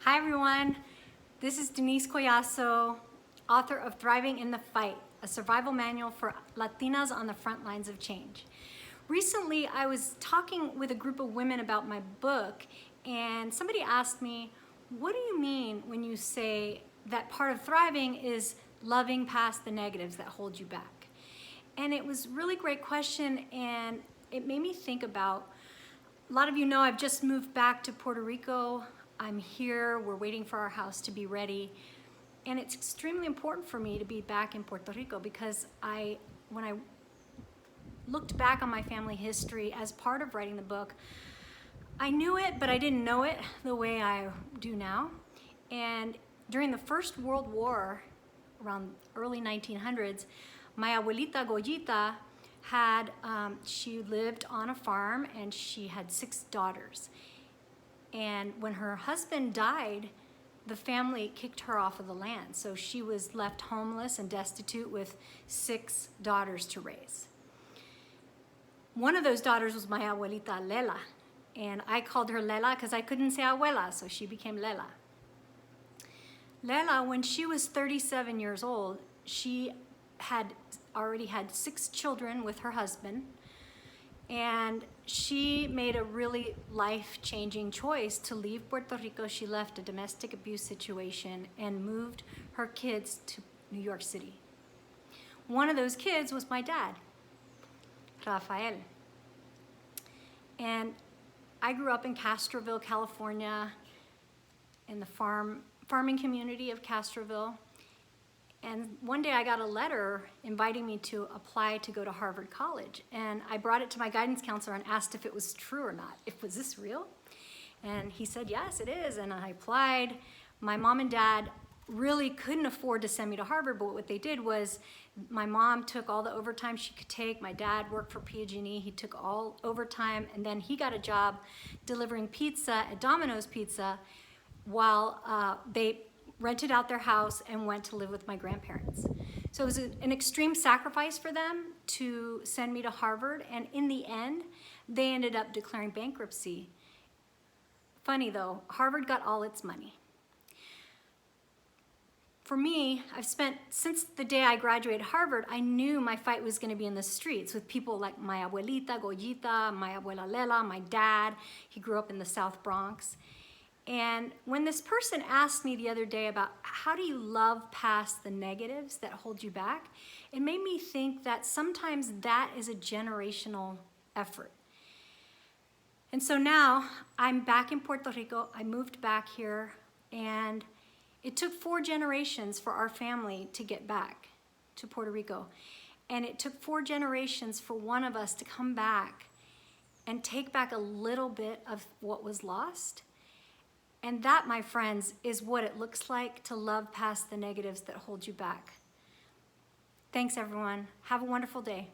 Hi everyone, this is Denise Collazo, author of Thriving in the Fight, a survival manual for Latinas on the front lines of change. Recently, I was talking with a group of women about my book, and somebody asked me, what do you mean when you say that part of thriving is loving past the negatives that hold you back? And it was a really great question, and it made me think about, a lot of you know I've just moved back to Puerto Rico. I'm here, we're waiting for our house to be ready. And it's extremely important for me to be back in Puerto Rico because when I looked back on my family history as part of writing the book, I knew it, but I didn't know it the way I do now. And during the First World War, around early 1900s, my abuelita Goyita she lived on a farm and she had 6 daughters. And when her husband died, the family kicked her off of the land. So she was left homeless and destitute with 6 daughters to raise. One of those daughters was my abuelita Lela. And I called her Lela because I couldn't say abuela, so she became Lela. Lela, when she was 37 years old, she had already had 6 children with her husband. And she made a really life-changing choice to leave Puerto Rico. She left a domestic abuse situation and moved her kids to New York City. One of those kids was my dad, Rafael. And I grew up in Castroville, California, in the farming community of Castroville. And one day I got a letter inviting me to apply to go to Harvard College. And I brought it to my guidance counselor and asked if it was true or not. Was this real? And he said, yes, it is. And I applied. My mom and dad really couldn't afford to send me to Harvard, but what they did was my mom took all the overtime she could take. My dad worked for PG&E. He took all overtime, and then he got a job delivering pizza at Domino's Pizza while they rented out their house and went to live with my grandparents. So it was an extreme sacrifice for them to send me to Harvard, and in the end, they ended up declaring bankruptcy. Funny though, Harvard got all its money. For me, since the day I graduated Harvard, I knew my fight was gonna be in the streets with people like my abuelita, Goyita, my abuela Lela, my dad. He grew up in the South Bronx. And when this person asked me the other day about how do you love past the negatives that hold you back, it made me think that sometimes that is a generational effort. And so now I'm back in Puerto Rico. I moved back here, and it took 4 generations for our family to get back to Puerto Rico. And it took 4 generations for one of us to come back and take back a little bit of what was lost. And that, my friends, is what it looks like to love past the negatives that hold you back. Thanks, everyone. Have a wonderful day.